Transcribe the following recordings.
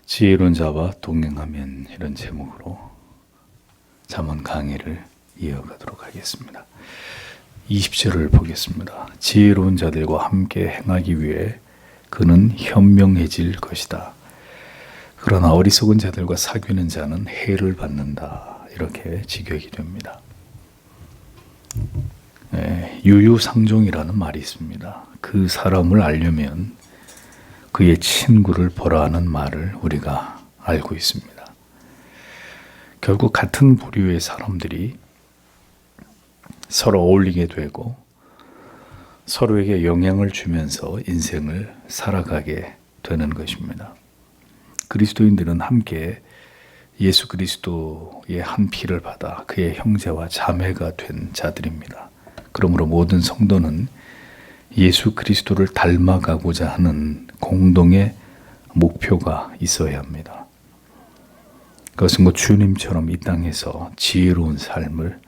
지혜로운 자와 동행하면 이런 제목으로 잠언 강의를 이어가도록 하겠습니다. 20절을 보겠습니다. 지혜로운 자들과 함께 행하기 위해 그는 현명해질 것이다. 그러나 어리석은 자들과 사귀는 자는 해를 받는다. 이렇게 직역이 됩니다. 유유상종이라는 말이 있습니다. 그 사람을 알려면 그의 친구를 보라 하는 말을 우리가 알고 있습니다. 결국 같은 부류의 사람들이 서로 어울리게 되고 서로에게 영향을 주면서 인생을 살아가게 되는 것입니다. 그리스도인들은 함께 예수 그리스도의 한 피를 받아 그의 형제와 자매가 된 자들입니다. 그러므로 모든 성도는 예수 그리스도를 닮아가고자 하는 공동의 목표가 있어야 합니다. 그것은 주님처럼 이 땅에서 지혜로운 삶을,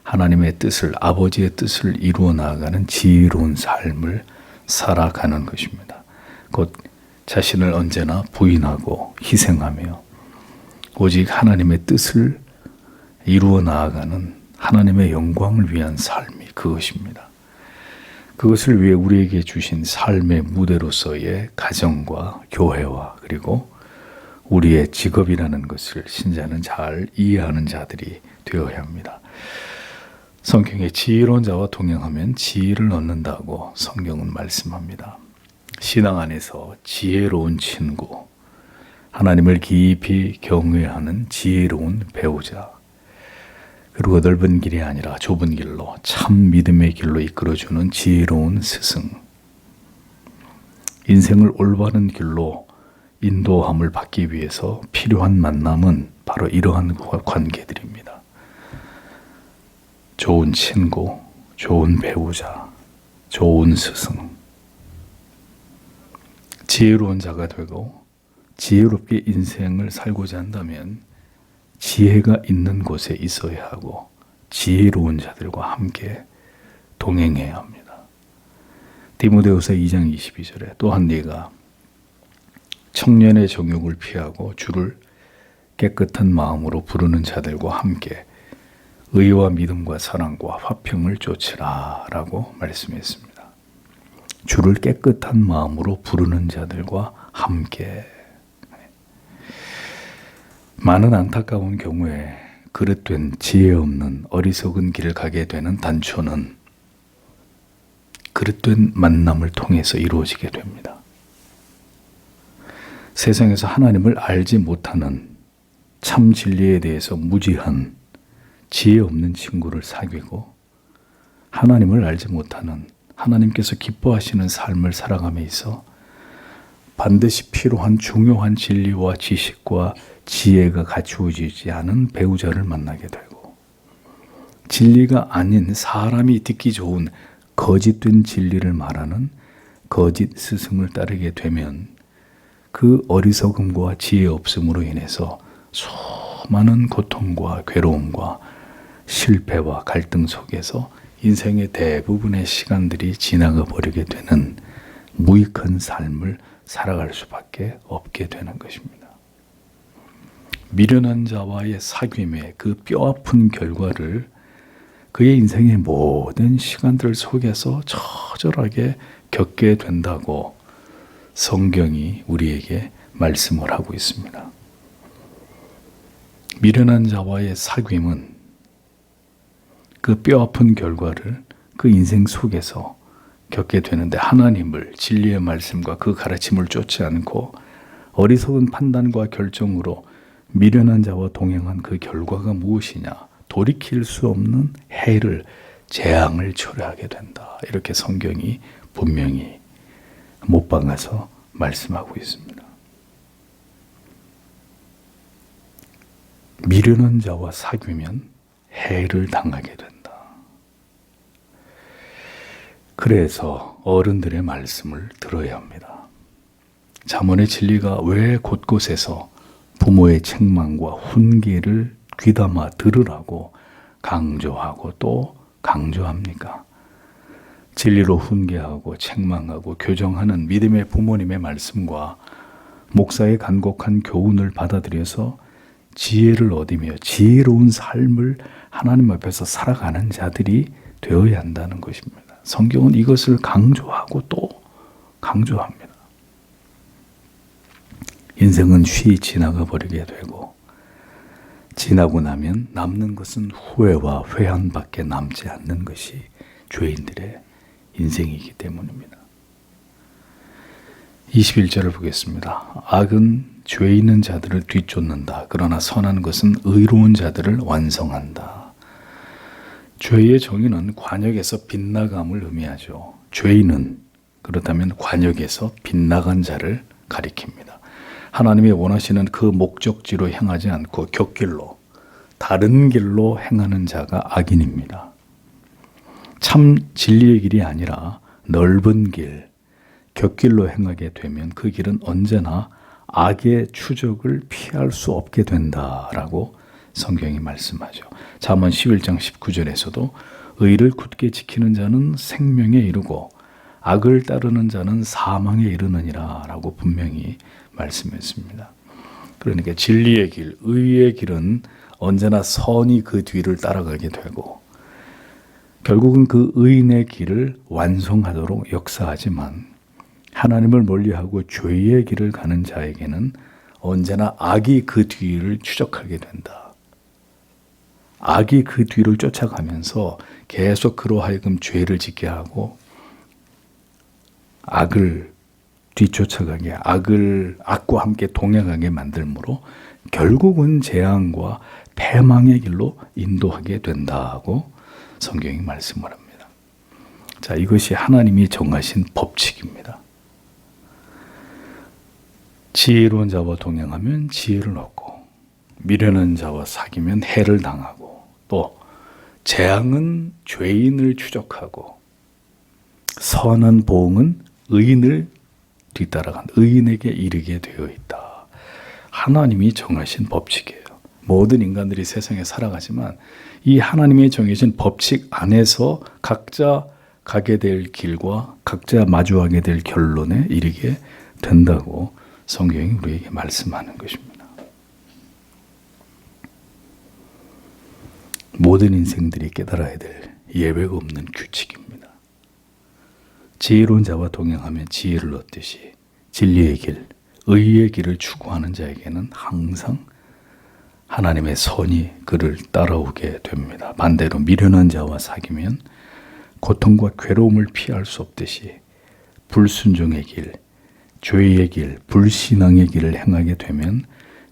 하나님의 뜻을, 아버지의 뜻을 이루어 나아가는 지혜로운 삶을 살아가는 것입니다. 곧 자신을 언제나 부인하고 희생하며 오직 하나님의 뜻을 이루어 나아가는 하나님의 영광을 위한 삶이 그것입니다. 그것을 위해 우리에게 주신 삶의 무대로서의 가정과 교회와 그리고 우리의 직업이라는 것을 신자는 잘 이해하는 자들이 되어야 합니다. 성경에 지혜로운 자와 동행하면 지혜를 얻는다고 성경은 말씀합니다. 신앙 안에서 지혜로운 친구, 하나님을 깊이 경외하는 지혜로운 배우자, 그리고 넓은 길이 아니라 좁은 길로 참 믿음의 길로 이끌어주는 지혜로운 스승, 인생을 올바른 길로 인도함을 받기 위해서 필요한 만남은 바로 이러한 관계들입니다. 좋은 친구, 좋은 배우자, 좋은 스승, 지혜로운 자가 되고 지혜롭게 인생을 살고자 한다면 지혜가 있는 곳에 있어야 하고 지혜로운 자들과 함께 동행해야 합니다. 디모데후서 2장 22절에 또한 네가 청년의 정욕을 피하고 주를 깨끗한 마음으로 부르는 자들과 함께 의와 믿음과 사랑과 화평을 쫓으라 라고 말씀했습니다. 주를 깨끗한 마음으로 부르는 자들과 함께. 많은 안타까운 경우에 그릇된 지혜 없는 어리석은 길을 가게 되는 단초는 그릇된 만남을 통해서 이루어지게 됩니다. 세상에서 하나님을 알지 못하는 참 진리에 대해서 무지한 지혜 없는 친구를 사귀고 하나님을 알지 못하는 하나님께서 기뻐하시는 삶을 살아감에 있어 반드시 필요한 중요한 진리와 지식과 지혜가 갖추어지지 않은 배우자를 만나게 되고 진리가 아닌 사람이 듣기 좋은 거짓된 진리를 말하는 거짓 스승을 따르게 되면 그 어리석음과 지혜 없음으로 인해서 수많은 고통과 괴로움과 실패와 갈등 속에서 인생의 대부분의 시간들이 지나가 버리게 되는 무익한 삶을 살아갈 수밖에 없게 되는 것입니다. 미련한 자와의 사귐의 그 뼈아픈 결과를 그의 인생의 모든 시간들 속에서 처절하게 겪게 된다고 성경이 우리에게 말씀을 하고 있습니다. 미련한 자와의 사귐은 그 뼈아픈 결과를 그 인생 속에서 겪게 되는데 하나님을 진리의 말씀과 그 가르침을 쫓지 않고 어리석은 판단과 결정으로 미련한 자와 동행한 그 결과가 무엇이냐? 돌이킬 수 없는 해를, 재앙을 초래하게 된다. 이렇게 성경이 분명히 못 박아서 말씀하고 있습니다. 미련한 자와 사귀면 해를 당하게 된다. 그래서 어른들의 말씀을 들어야 합니다. 잠언의 진리가 왜 곳곳에서 부모의 책망과 훈계를 귀담아 들으라고 강조하고 또 강조합니까? 진리로 훈계하고 책망하고 교정하는 믿음의 부모님의 말씀과 목사의 간곡한 교훈을 받아들여서 지혜를 얻으며 지혜로운 삶을 하나님 앞에서 살아가는 자들이 되어야 한다는 것입니다. 성경은 이것을 강조하고 또 강조합니다. 인생은 쉬이 지나가 버리게 되고 지나고 나면 남는 것은 후회와 회한밖에 남지 않는 것이 죄인들의 인생이기 때문입니다. 21절을 보겠습니다. 악은 죄 있는 자들을 뒤쫓는다. 그러나 선한 것은 의로운 자들을 완성한다. 죄의 정의는 관역에서 빗나감을 의미하죠. 죄인은 그렇다면 관역에서 빗나간 자를 가리킵니다. 하나님이 원하시는 그 목적지로 향하지 않고 곁길로 다른 길로 행하는 자가 악인입니다. 참 진리의 길이 아니라 넓은 길, 곁길로 행하게 되면 그 길은 언제나 악의 추적을 피할 수 없게 된다라고 성경이 말씀하죠. 잠언 11장 19절에서도 의를 굳게 지키는 자는 생명에 이르고 악을 따르는 자는 사망에 이르느니라 라고 분명히 말씀했습니다. 그러니까 진리의 길, 의의 길은 언제나 선이 그 뒤를 따라가게 되고 결국은 그 의인의 길을 완성하도록 역사하지만 하나님을 멀리하고 죄의 길을 가는 자에게는 언제나 악이 그 뒤를 추적하게 된다. 악이 그 뒤를 쫓아가면서 계속 그로 하여금 죄를 짓게 하고 악을 뒤쫓아가게, 악과 함께 동행하게 만들므로 결국은 재앙과 패망의 길로 인도하게 된다고 성경이 말씀을 합니다. 자, 이것이 하나님이 정하신 법칙입니다. 지혜로운 자와 동행하면 지혜를 얻고 미련한 자와 사귀면 해를 당하고 또 재앙은 죄인을 추적하고 선한 보응은 의인을 뒤따라간 의인에게 이르게 되어 있다. 하나님이 정하신 법칙이에요. 모든 인간들이 세상에 살아가지만 이 하나님이 정해진 법칙 안에서 각자 가게 될 길과 각자 마주하게 될 결론에 이르게 된다고 성경이 우리에게 말씀하는 것입니다. 모든 인생들이 깨달아야 될 예외가 없는 규칙입니다. 지혜로운 자와 동행하면 지혜를 얻듯이 진리의 길, 의의 길을 추구하는 자에게는 항상 하나님의 선이 그를 따라오게 됩니다. 반대로 미련한 자와 사귀면 고통과 괴로움을 피할 수 없듯이 불순종의 길, 죄의 길, 불신앙의 길을 행하게 되면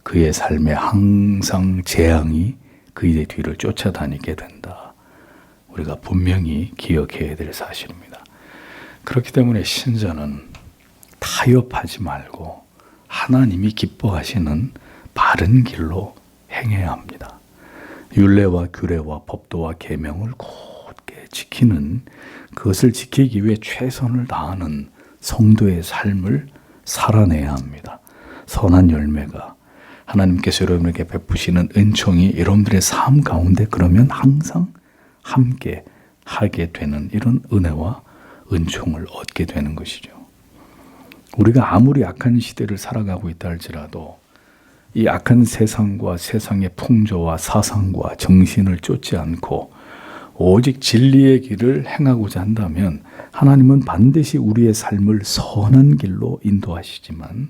그의 삶에 항상 재앙이 그의 뒤를 쫓아다니게 된다. 우리가 분명히 기억해야 될 사실입니다. 그렇기 때문에 신자는 타협하지 말고 하나님이 기뻐하시는 바른 길로 행해야 합니다. 율례와 규례와 법도와 계명을 곧게 지키는, 그것을 지키기 위해 최선을 다하는 성도의 삶을 살아내야 합니다. 선한 열매가 하나님께서 여러분에게 베푸시는 은총이 여러분들의 삶 가운데 그러면 항상 함께 하게 되는 이런 은혜와 은총을 얻게 되는 것이죠. 우리가 아무리 악한 시대를 살아가고 있다 할지라도 이 악한 세상과 세상의 풍조와 사상과 정신을 쫓지 않고 오직 진리의 길을 행하고자 한다면 하나님은 반드시 우리의 삶을 선한 길로 인도하시지만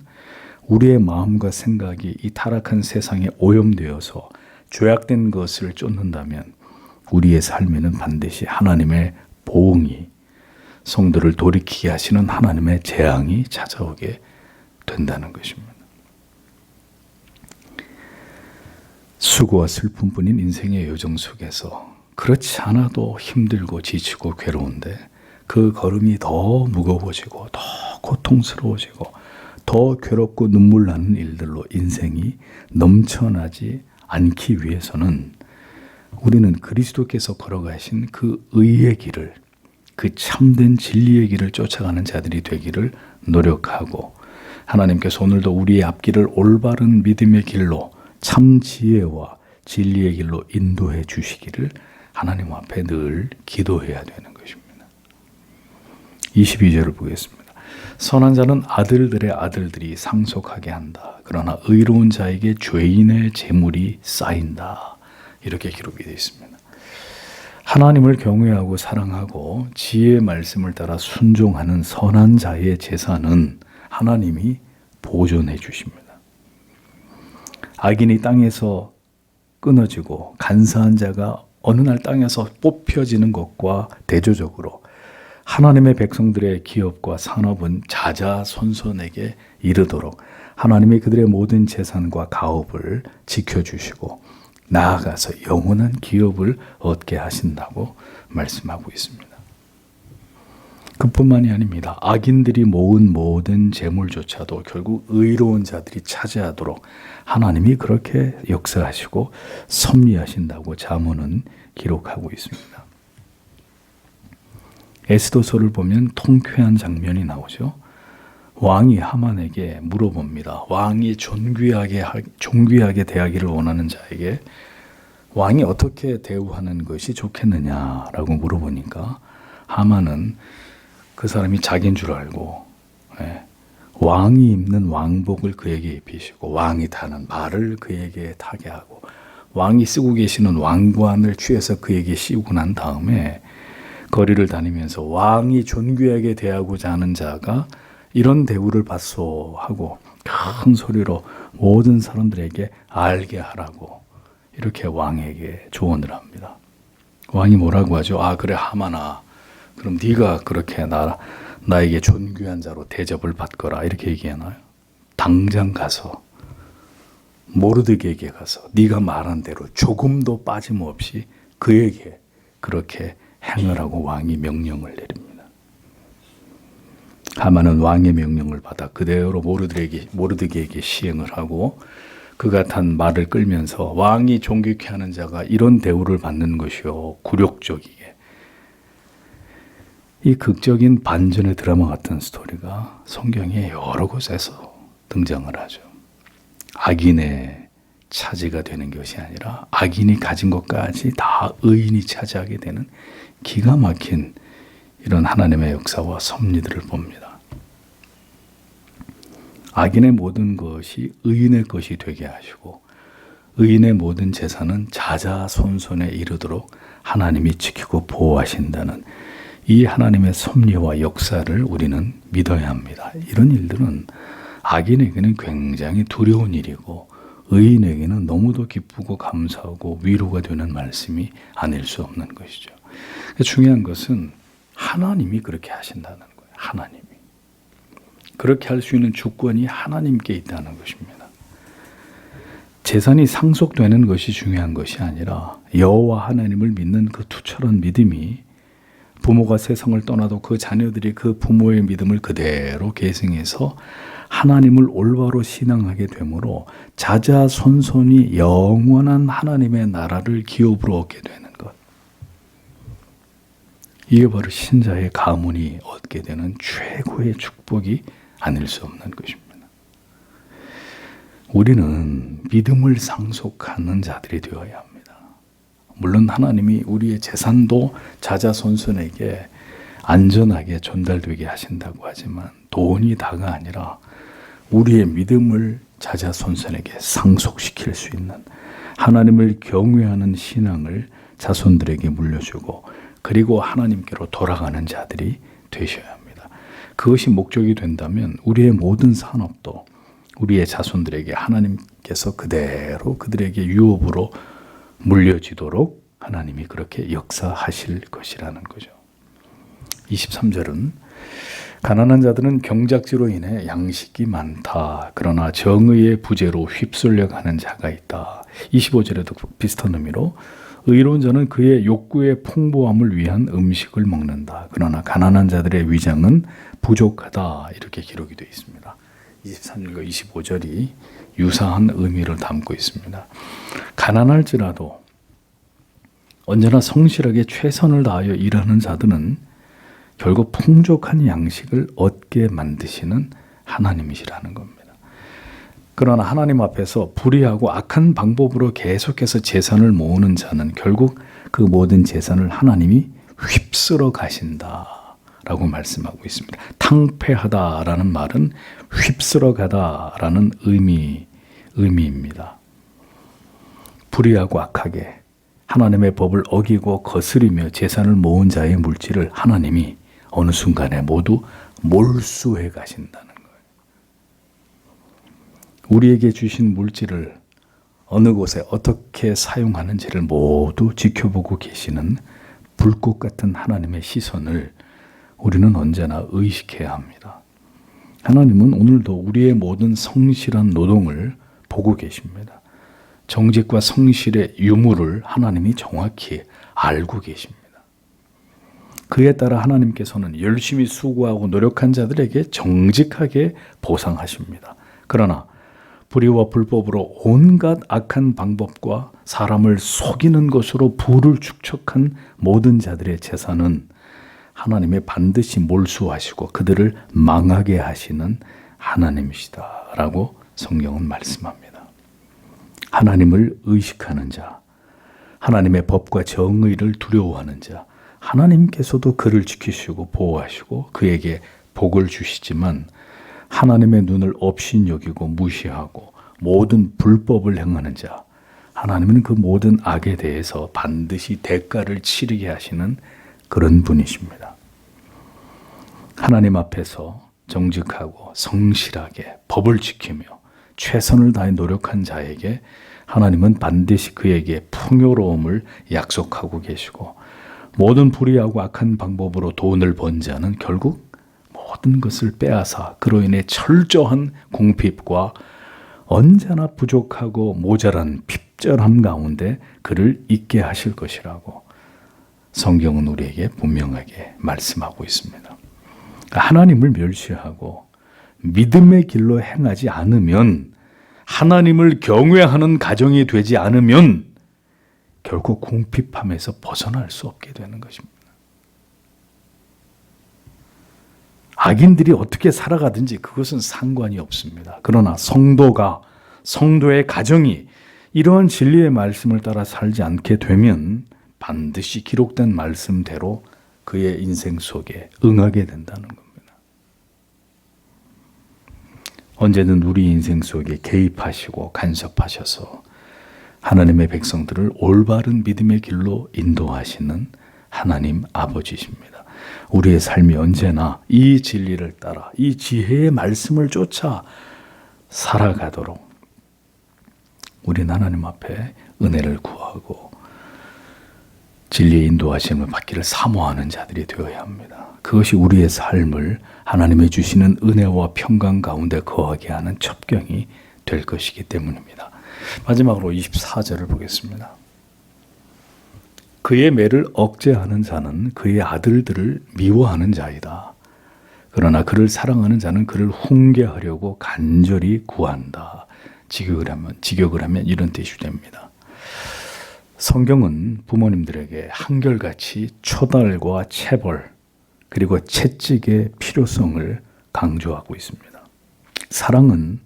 우리의 마음과 생각이 이 타락한 세상에 오염되어서 죄악된 것을 쫓는다면 우리의 삶에는 반드시 하나님의 보응이, 성도를 돌이키게 하시는 하나님의 재앙이 찾아오게 된다는 것입니다. 수고와 슬픔뿐인 인생의 여정 속에서 그렇지 않아도 힘들고 지치고 괴로운데 그 걸음이 더 무거워지고 더 고통스러워지고 더 괴롭고 눈물 나는 일들로 인생이 넘쳐나지 않기 위해서는 우리는 그리스도께서 걸어가신 그 의의 길을, 그 참된 진리의 길을 쫓아가는 자들이 되기를 노력하고 하나님께서 오늘도 우리의 앞길을 올바른 믿음의 길로 참 지혜와 진리의 길로 인도해 주시기를 하나님 앞에 늘 기도해야 되는 것입니다. 22절을 보겠습니다. 선한 자는 아들들의 아들들이 상속하게 한다. 그러나 의로운 자에게 죄인의 재물이 쌓인다. 이렇게 기록이 되어 있습니다. 하나님을 경외하고 사랑하고 지혜의 말씀을 따라 순종하는 선한 자의 재산은 하나님이 보존해 주십니다. 악인이 땅에서 끊어지고 간사한 자가 어느 날 땅에서 뽑혀지는 것과 대조적으로 하나님의 백성들의 기업과 산업은 자자손손에게 이르도록 하나님이 그들의 모든 재산과 가업을 지켜주시고 나아가서 영원한 기업을 얻게 하신다고 말씀하고 있습니다. 그뿐만이 아닙니다. 악인들이 모은 모든 재물조차도 결국 의로운 자들이 차지하도록 하나님이 그렇게 역사하시고 섭리하신다고 잠언은 기록하고 있습니다. 에스더서를 보면 통쾌한 장면이 나오죠. 왕이 하만에게 물어봅니다. 왕이 존귀하게 대하기를 원하는 자에게 왕이 어떻게 대우하는 것이 좋겠느냐라고 물어보니까 하만은 그 사람이 자기인 줄 알고 왕이 입는 왕복을 그에게 입히시고 왕이 타는 말을 그에게 타게 하고 왕이 쓰고 계시는 왕관을 취해서 그에게 씌우고 난 다음에 거리를 다니면서 왕이 존귀하게 대하고자 하는 자가 이런 대우를 받소 하고 큰 소리로 모든 사람들에게 알게 하라고 이렇게 왕에게 조언을 합니다. 왕이 뭐라고 하죠? 아 그래 하만아, 그럼 네가 그렇게 나에게 존귀한 자로 대접을 받거라 이렇게 얘기하나요? 당장 가서 모르드게에게 가서 네가 말한 대로 조금도 빠짐없이 그에게 그렇게 행하라고 왕이 명령을 내립니다. 하만은 왕의 명령을 받아 그대로 모르드게에게 시행을 하고 그가 탄 말을 끌면서 왕이 존귀케 하는 자가 이런 대우를 받는 것이요 굴욕적이게, 이 극적인 반전의 드라마 같은 스토리가 성경에 여러 곳에서 등장을 하죠. 악인의 차지가 되는 것이 아니라 악인이 가진 것까지 다 의인이 차지하게 되는 기가 막힌 이런 하나님의 역사와 섭리들을 봅니다. 악인의 모든 것이 의인의 것이 되게 하시고 의인의 모든 재산은 자자손손에 이르도록 하나님이 지키고 보호하신다는 이 하나님의 섭리와 역사를 우리는 믿어야 합니다. 이런 일들은 악인에게는 굉장히 두려운 일이고 의인에게는 너무도 기쁘고 감사하고 위로가 되는 말씀이 아닐 수 없는 것이죠. 중요한 것은 하나님이 그렇게 하신다는 거예요. 하나님이. 그렇게 할 수 있는 주권이 하나님께 있다는 것입니다. 재산이 상속되는 것이 중요한 것이 아니라 여호와 하나님을 믿는 그 투철한 믿음이 부모가 세상을 떠나도 그 자녀들이 그 부모의 믿음을 그대로 계승해서 하나님을 올바로 신앙하게 되므로 자자손손이 영원한 하나님의 나라를 기업으로 얻게 되는 것. 이게 바로 신자의 가문이 얻게 되는 최고의 축복이 아닐 수 없는 것입니다. 우리는 믿음을 상속하는 자들이 되어야 합니다. 물론 하나님이 우리의 재산도 자자손손에게 안전하게 전달되게 하신다고 하지만 돈이 다가 아니라 우리의 믿음을 자자손손에게 상속시킬 수 있는 하나님을 경외하는 신앙을 자손들에게 물려주고 그리고 하나님께로 돌아가는 자들이 되셔야 합니다. 그것이 목적이 된다면 우리의 모든 산업도 우리의 자손들에게 하나님께서 그대로 그들에게 유업으로 물려지도록 하나님이 그렇게 역사하실 것이라는 거죠. 23절은 가난한 자들은 경작지로 인해 양식이 많다. 그러나 정의의 부재로 휩쓸려 가는 자가 있다. 25절에도 비슷한 의미로 의로운 자는 그의 욕구의 풍부함을 위한 음식을 먹는다. 그러나 가난한 자들의 위장은 부족하다. 이렇게 기록이 되어 있습니다. 23절과 25절이 유사한 의미를 담고 있습니다. 가난할지라도 언제나 성실하게 최선을 다하여 일하는 자들은 결국 풍족한 양식을 얻게 만드시는 하나님이시라는 겁니다. 그러나 하나님 앞에서 불의하고 악한 방법으로 계속해서 재산을 모으는 자는 결국 그 모든 재산을 하나님이 휩쓸어 가신다 라고 말씀하고 있습니다. 탕폐하다라는 말은 휩쓸어가다라는 의미입니다. 불의하고 악하게 하나님의 법을 어기고 거스리며 재산을 모은 자의 물질을 하나님이 어느 순간에 모두 몰수해 가신다는 거예요. 우리에게 주신 물질을 어느 곳에 어떻게 사용하는지를 모두 지켜보고 계시는 불꽃 같은 하나님의 시선을 우리는 언제나 의식해야 합니다. 하나님은 오늘도 우리의 모든 성실한 노동을 보고 계십니다. 정직과 성실의 유무를 하나님이 정확히 알고 계십니다. 그에 따라 하나님께서는 열심히 수고하고 노력한 자들에게 정직하게 보상하십니다. 그러나 불의와 불법으로 온갖 악한 방법과 사람을 속이는 것으로 부를 축적한 모든 자들의 재산은 하나님이 반드시 몰수하시고 그들을 망하게 하시는 하나님이시다라고 성경은 말씀합니다. 하나님을 의식하는 자, 하나님의 법과 정의를 두려워하는 자, 하나님께서도 그를 지키시고 보호하시고 그에게 복을 주시지만 하나님의 눈을 업신여기고 무시하고 모든 불법을 행하는 자, 하나님은 그 모든 악에 대해서 반드시 대가를 치르게 하시는 그런 분이십니다. 하나님 앞에서 정직하고 성실하게 법을 지키며 최선을 다해 노력한 자에게 하나님은 반드시 그에게 풍요로움을 약속하고 계시고 모든 불의하고 악한 방법으로 돈을 번 자는 결국 모든 것을 빼앗아 그로 인해 철저한 궁핍과 언제나 부족하고 모자란 핍절함 가운데 그를 있게 하실 것이라고 성경은 우리에게 분명하게 말씀하고 있습니다. 하나님을 멸시하고 믿음의 길로 행하지 않으면, 하나님을 경외하는 가정이 되지 않으면 결국 궁핍함에서 벗어날 수 없게 되는 것입니다. 악인들이 어떻게 살아가든지 그것은 상관이 없습니다. 그러나 성도의 가정이 이러한 진리의 말씀을 따라 살지 않게 되면 반드시 기록된 말씀대로 그의 인생 속에 응하게 된다는 겁니다. 언제든 우리 인생 속에 개입하시고 간섭하셔서 하나님의 백성들을 올바른 믿음의 길로 인도하시는 하나님 아버지십니다. 우리의 삶이 언제나 이 진리를 따라 이 지혜의 말씀을 쫓아 살아가도록 우리는 하나님 앞에 은혜를 구하고 진리의 인도하심을 받기를 사모하는 자들이 되어야 합니다. 그것이 우리의 삶을 하나님이 주시는 은혜와 평강 가운데 거하게 하는 첩경이 될 것이기 때문입니다. 마지막으로 24절을 보겠습니다. 그의 매를 억제하는 자는 그의 아들들을 미워하는 자이다. 그러나 그를 사랑하는 자는 그를 훈계하려고 간절히 구한다. 직역을 하면 이런 뜻이 됩니다. 성경은 부모님들에게 한결같이 초달과 체벌 그리고 채찍의 필요성을 강조하고 있습니다. 사랑은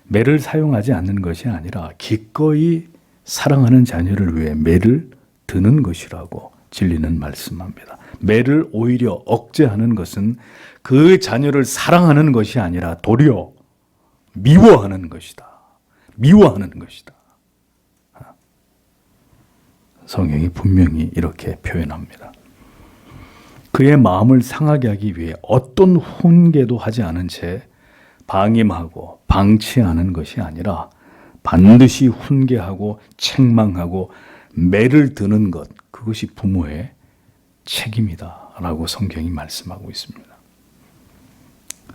매를 사용하지 않는 것이 아니라 기꺼이 사랑하는 자녀를 위해 매를 드는 것이라고 진리는 말씀합니다. 매를 오히려 억제하는 것은 그 자녀를 사랑하는 것이 아니라 도리어 미워하는 것이다. 미워하는 것이다. 성경이 분명히 이렇게 표현합니다. 그의 마음을 상하게 하기 위해 어떤 훈계도 하지 않은 채 방임하고 방치하는 것이 아니라 반드시 훈계하고 책망하고 매를 드는 것, 그것이 부모의 책임이다 라고 성경이 말씀하고 있습니다.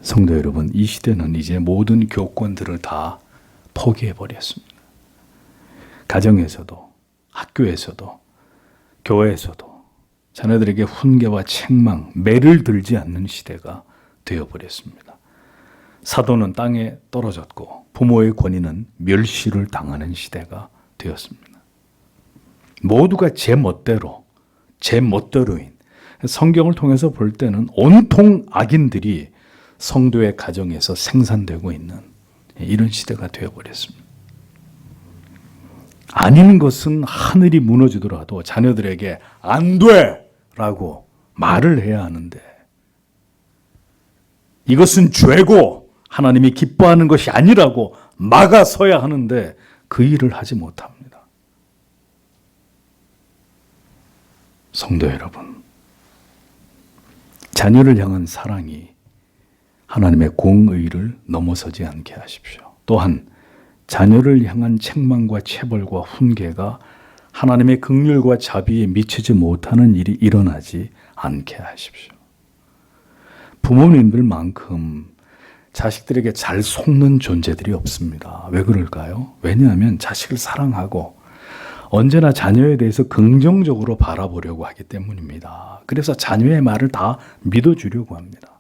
성도 여러분, 이 시대는 이제 모든 교권들을 다 포기해버렸습니다. 가정에서도 학교에서도 교회에서도 자녀들에게 훈계와 책망, 매를 들지 않는 시대가 되어버렸습니다. 사도는 땅에 떨어졌고 부모의 권위는 멸시를 당하는 시대가 되었습니다. 모두가 제 멋대로인 성경을 통해서 볼 때는 온통 악인들이 성도의 가정에서 생산되고 있는 이런 시대가 되어버렸습니다. 아닌 것은 하늘이 무너지더라도 자녀들에게 안 돼! 라고 말을 해야 하는데 이것은 죄고 하나님이 기뻐하는 것이 아니라고 막아서야 하는데 그 일을 하지 못합니다. 성도 여러분, 자녀를 향한 사랑이 하나님의 공의를 넘어서지 않게 하십시오. 또한 자녀를 향한 책망과 체벌과 훈계가 하나님의 긍휼과 자비에 미치지 못하는 일이 일어나지 않게 하십시오. 부모님들만큼 자식들에게 잘 속는 존재들이 없습니다. 왜 그럴까요? 왜냐하면 자식을 사랑하고 언제나 자녀에 대해서 긍정적으로 바라보려고 하기 때문입니다. 그래서 자녀의 말을 다 믿어주려고 합니다.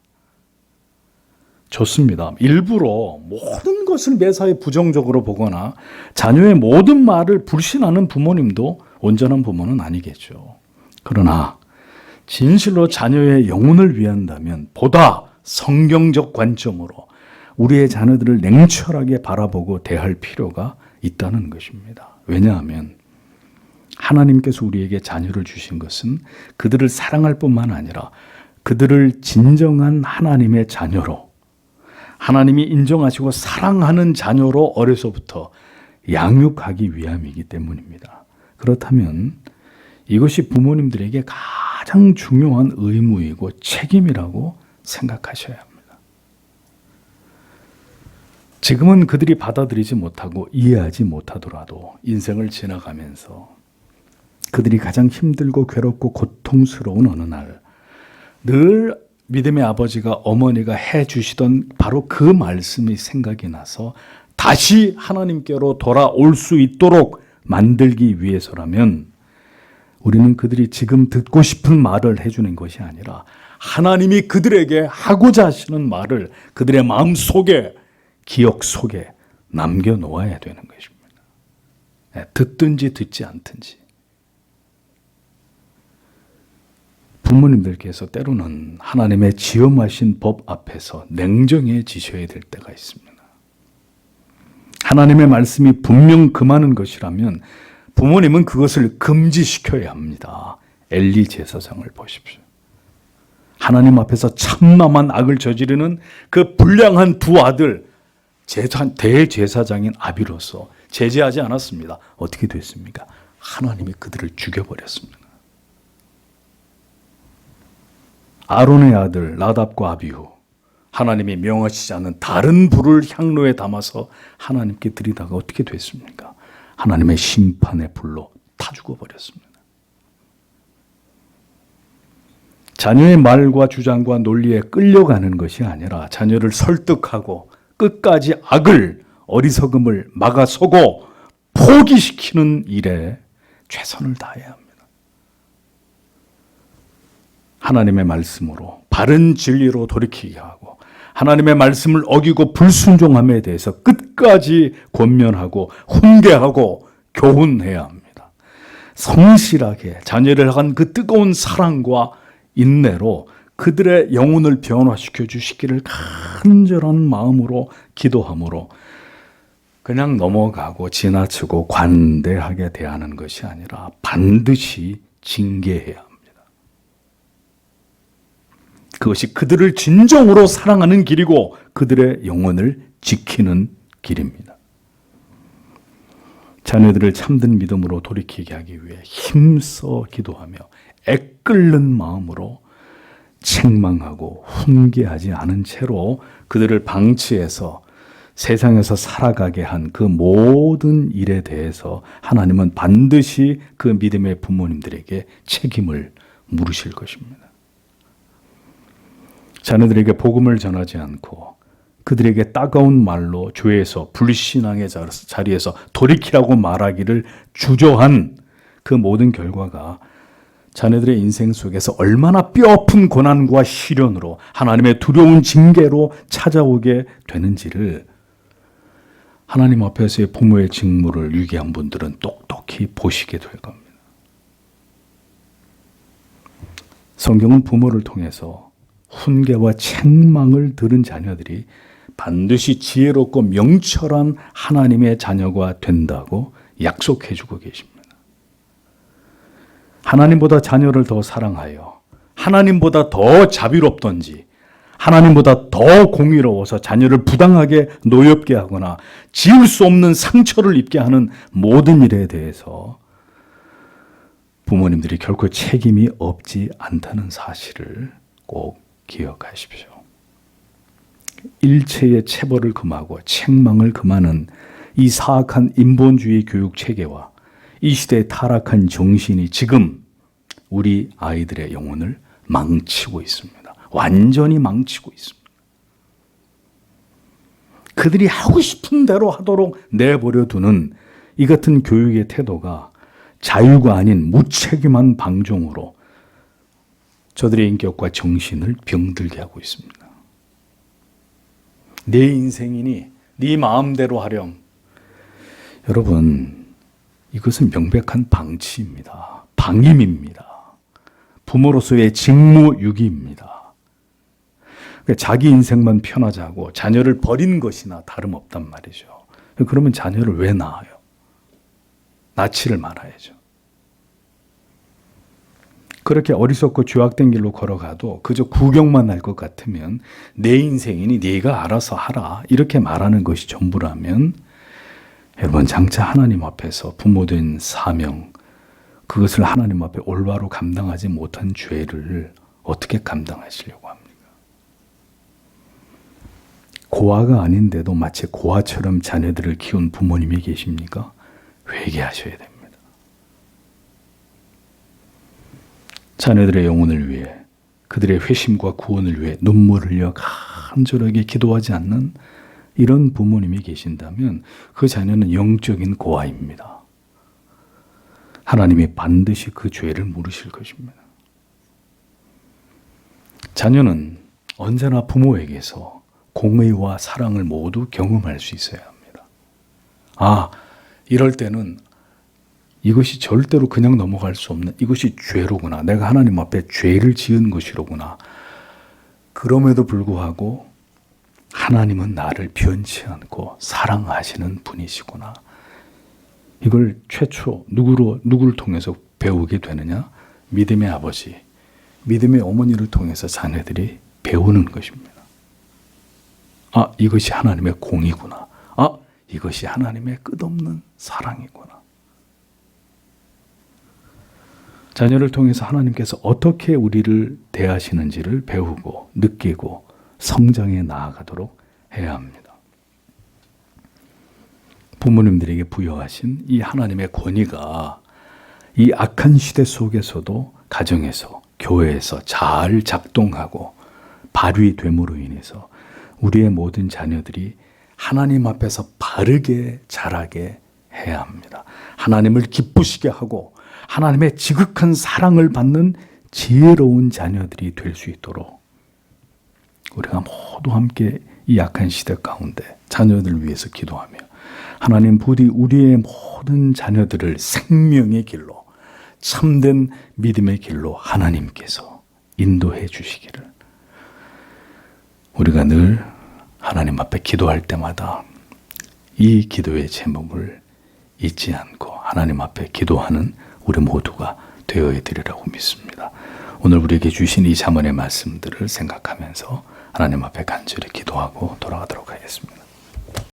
좋습니다. 일부러 모든 것을 매사에 부정적으로 보거나 자녀의 모든 말을 불신하는 부모님도 온전한 부모는 아니겠죠. 그러나 진실로 자녀의 영혼을 위한다면 보다 성경적 관점으로 우리의 자녀들을 냉철하게 바라보고 대할 필요가 있다는 것입니다. 왜냐하면 하나님께서 우리에게 자녀를 주신 것은 그들을 사랑할 뿐만 아니라 그들을 진정한 하나님의 자녀로, 하나님이 인정하시고 사랑하는 자녀로 어려서부터 양육하기 위함이기 때문입니다. 그렇다면 이것이 부모님들에게 가장 중요한 의무이고 책임이라고 생각하셔야 합니다. 지금은 그들이 받아들이지 못하고 이해하지 못하더라도 인생을 지나가면서 그들이 가장 힘들고 괴롭고 고통스러운 어느 날 늘 믿음의 아버지가 어머니가 해주시던 바로 그 말씀이 생각이 나서 다시 하나님께로 돌아올 수 있도록 만들기 위해서라면 우리는 그들이 지금 듣고 싶은 말을 해주는 것이 아니라 하나님이 그들에게 하고자 하시는 말을 그들의 마음 속에, 기억 속에 남겨놓아야 되는 것입니다. 듣든지 듣지 않든지. 부모님들께서 때로는 하나님의 지엄하신 법 앞에서 냉정해지셔야 될 때가 있습니다. 하나님의 말씀이 분명 금하는 것이라면 부모님은 그것을 금지시켜야 합니다. 엘리 제사장을 보십시오. 하나님 앞에서 참남한 악을 저지르는 그 불량한 두 아들, 대제사장인 아비로서 제재하지 않았습니다. 어떻게 됐습니까? 하나님이 그들을 죽여버렸습니다. 아론의 아들 나답과 아비후, 하나님이 명하시지 않은 다른 불을 향로에 담아서 하나님께 드리다가 어떻게 됐습니까? 하나님의 심판의 불로 타 죽어버렸습니다. 자녀의 말과 주장과 논리에 끌려가는 것이 아니라 자녀를 설득하고 끝까지 악을, 어리석음을 막아서고 포기시키는 일에 최선을 다해야 합니다. 하나님의 말씀으로 바른 진리로 돌이키게 하고 하나님의 말씀을 어기고 불순종함에 대해서 끝까지 권면하고 훈계하고 교훈해야 합니다. 성실하게 자녀를 향한 그 뜨거운 사랑과 인내로 그들의 영혼을 변화시켜 주시기를 간절한 마음으로 기도함으로 그냥 넘어가고 지나치고 관대하게 대하는 것이 아니라 반드시 징계해야 합니다. 그것이 그들을 진정으로 사랑하는 길이고 그들의 영혼을 지키는 길입니다. 자녀들을 참된 믿음으로 돌이키게 하기 위해 힘써 기도하며 애끓는 마음으로 책망하고 훈계하지 않은 채로 그들을 방치해서 세상에서 살아가게 한 그 모든 일에 대해서 하나님은 반드시 그 믿음의 부모님들에게 책임을 물으실 것입니다. 자녀들에게 복음을 전하지 않고 그들에게 따가운 말로 죄에서 불신앙의 자리에서 돌이키라고 말하기를 주저한 그 모든 결과가 자녀들의 인생 속에서 얼마나 뼈아픈 고난과 시련으로 하나님의 두려운 징계로 찾아오게 되는지를 하나님 앞에서의 부모의 직무를 유기한 분들은 똑똑히 보시게 될 겁니다. 성경은 부모를 통해서 훈계와 책망을 들은 자녀들이 반드시 지혜롭고 명철한 하나님의 자녀가 된다고 약속해 주고 계십니다. 하나님보다 자녀를 더 사랑하여 하나님보다 더 자비롭던지 하나님보다 더 공의로워서 자녀를 부당하게 노엽게 하거나 지울 수 없는 상처를 입게 하는 모든 일에 대해서 부모님들이 결코 책임이 없지 않다는 사실을 꼭 기억하십시오. 일체의 체벌을 금하고 책망을 금하는 이 사악한 인본주의 교육 체계와 이 시대의 타락한 정신이 지금 우리 아이들의 영혼을 망치고 있습니다. 완전히 망치고 있습니다. 그들이 하고 싶은 대로 하도록 내버려 두는 이 같은 교육의 태도가 자유가 아닌 무책임한 방종으로 저들의 인격과 정신을 병들게 하고 있습니다. 내 인생이니 네 마음대로 하렴. 여러분, 이것은 명백한 방치입니다. 방임입니다. 부모로서의 직무유기입니다. 자기 인생만 편하자고 자녀를 버리는 것이나 다름없단 말이죠. 그러면 자녀를 왜 낳아요? 낳지를 말아야죠. 그렇게 어리석고 죄악된 길로 걸어가도 그저 구경만 할 것 같으면 내 인생이니 네가 알아서 하라 이렇게 말하는 것이 전부라면 여러분, 장차 하나님 앞에서 부모된 사명, 그것을 하나님 앞에 올바로 감당하지 못한 죄를 어떻게 감당하시려고 합니까? 고아가 아닌데도 마치 고아처럼 자녀들을 키운 부모님이 계십니까? 회개하셔야 됩니다. 자녀들의 영혼을 위해, 그들의 회심과 구원을 위해 눈물을 흘려 간절하게 기도하지 않는 이런 부모님이 계신다면 그 자녀는 영적인 고아입니다. 하나님이 반드시 그 죄를 물으실 것입니다. 자녀는 언제나 부모에게서 공의와 사랑을 모두 경험할 수 있어야 합니다. 이럴 때는 이것이 절대로 그냥 넘어갈 수 없는, 이것이 죄로구나. 내가 하나님 앞에 죄를 지은 것이로구나. 그럼에도 불구하고 하나님은 나를 변치 않고 사랑하시는 분이시구나. 이걸 최초 누구를 통해서 배우게 되느냐? 믿음의 아버지, 믿음의 어머니를 통해서 자녀들이 배우는 것입니다. 이것이 하나님의 공이구나. 이것이 하나님의 끝없는 사랑이구나. 자녀를 통해서 하나님께서 어떻게 우리를 대하시는지를 배우고 느끼고 성장해 나아가도록 해야 합니다. 부모님들에게 부여하신 이 하나님의 권위가 이 악한 시대 속에서도 가정에서, 교회에서 잘 작동하고 발휘됨으로 인해서 우리의 모든 자녀들이 하나님 앞에서 바르게 자라게 해야 합니다. 하나님을 기쁘시게 하고 하나님의 지극한 사랑을 받는 지혜로운 자녀들이 될 수 있도록 우리가 모두 함께 이 악한 시대 가운데 자녀들을 위해서 기도하며 하나님 부디 우리의 모든 자녀들을 생명의 길로, 참된 믿음의 길로 하나님께서 인도해 주시기를, 우리가 늘 하나님 앞에 기도할 때마다 이 기도의 제목을 잊지 않고 하나님 앞에 기도하는 우리 모두가 되어야 되리라고 믿습니다. 오늘 우리에게 주신 이 잠언의 말씀들을 생각하면서 하나님 앞에 간절히 기도하고 돌아가도록 하겠습니다.